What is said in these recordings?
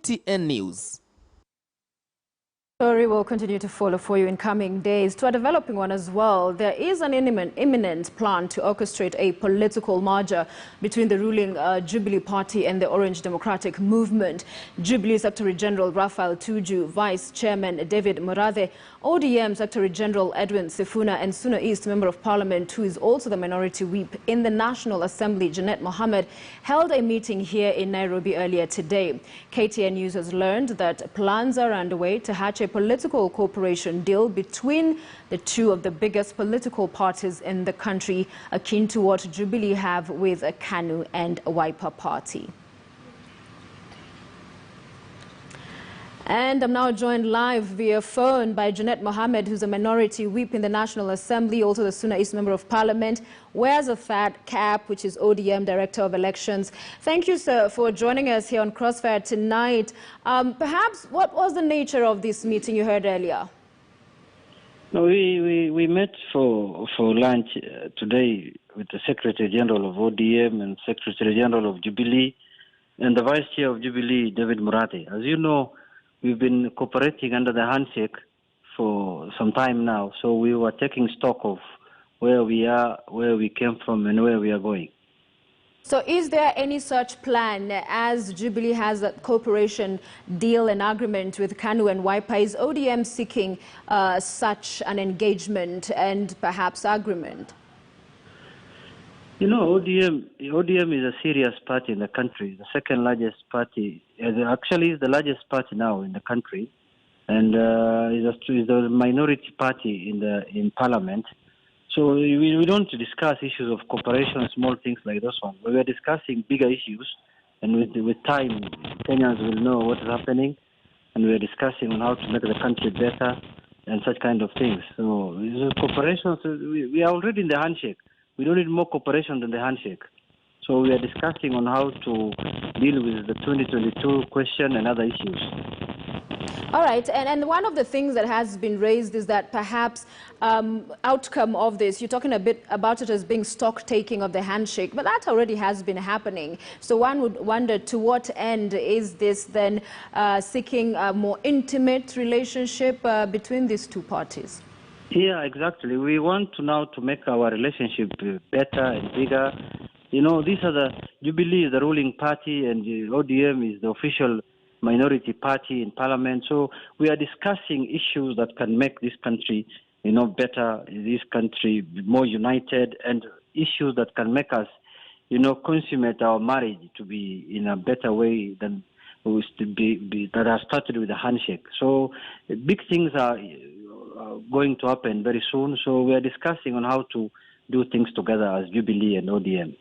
KTN News. Story will continue to follow for you in coming days. To a developing one as well, there is an imminent plan to orchestrate a political merger between the ruling Jubilee Party and the Orange Democratic Movement. Jubilee Secretary General Raphael Tuju, Vice Chairman David Murathe ODM Secretary General Edwin Sifuna, and Suna East Member of Parliament, who is also the minority whip in the National Assembly, Junet Mohamed, held a meeting here in Nairobi earlier today. KTN News has learned that plans are underway to hatch a political cooperation deal between the two of the biggest political parties in the country, akin to what Jubilee have with Kanu and Wiper Party. And I'm now joined live via phone by Junet Mohamed, who's a minority whip in the National Assembly, also the Suna East Member of Parliament, wears a fat cap, which is ODM Director of Elections. Thank you, sir, for joining us here on Crossfire tonight. Perhaps, what was the nature of this meeting you heard earlier? No, we met for lunch today with the Secretary General of ODM and Secretary General of Jubilee and the Vice Chair of Jubilee, David Murathe. As you know, we've been cooperating under the handshake for some time now, so we were taking stock of where we are, where we came from, and where we are going. So is there any such plan as Jubilee has a cooperation deal and agreement with Kanu and Wiper? Is ODM seeking such an engagement and perhaps agreement? You know, ODM is a serious party in the country, the second largest party. Actually, it's the largest party now in the country, and is the minority party in Parliament. So we don't discuss issues of cooperation, small things like this one. We are discussing bigger issues, and with time, Kenyans will know what is happening, and we are discussing on how to make the country better and such kind of things. So cooperation, we are already in the handshake. We don't need more cooperation than the handshake. So we are discussing on how to deal with the 2022 question and other issues. All right, and one of the things that has been raised is that perhaps outcome of this, you're talking a bit about it as being stock taking of the handshake, but that already has been happening. So one would wonder, to what end is this then seeking a more intimate relationship between these two parties? Yeah, exactly. We want to now to make our relationship better and bigger. You know, these are the Jubilee is the ruling party, and the ODM is the official minority party in Parliament. So we are discussing issues that can make this country, you know, better, this country more united, and issues that can make us, you know, consummate our marriage to be in a better way than that are started with a handshake. So big things are going to happen very soon. So we are discussing on how to do things together as Jubilee and ODM.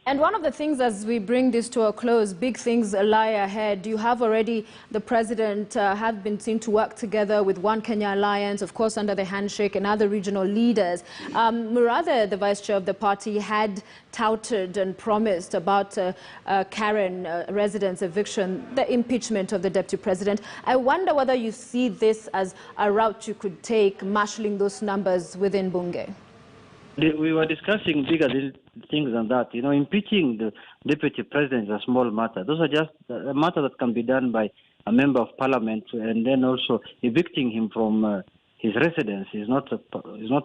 And one of the things, as we bring this to a close, big things lie ahead. You have already, the president have been seen to work together with One Kenya Alliance, of course, under the handshake, and other regional leaders. Murathe, the vice chair of the party, had touted and promised about Karen residence eviction, the impeachment of the deputy president. I wonder whether you see this as a route you could take, marshalling those numbers within Bunge. We were discussing bigger things than that. You know, impeaching the deputy president is a small matter. Those are just a matter that can be done by a member of parliament, and then also evicting him from his residence is not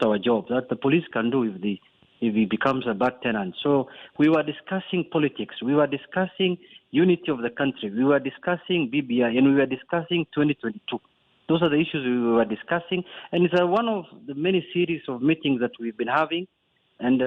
our job. That the police can do if he becomes a bad tenant. So we were discussing politics. We were discussing unity of the country. We were discussing BBI, and we were discussing 2022. Those are the issues we were discussing, and it's one of the many series of meetings that we've been having. And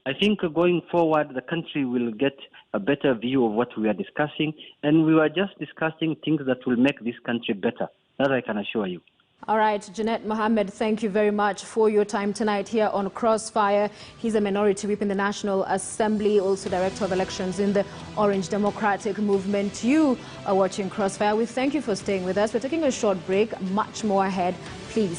I think going forward, the country will get a better view of what we are discussing, and we were just discussing things that will make this country better. That I can assure you. All right, Junet Mohamed, thank you very much for your time tonight here on Crossfire. He's a minority whip in the National Assembly, also Director of Elections in the Orange Democratic Movement. You are watching Crossfire. We thank you for staying with us. We're taking a short break, much more ahead. Please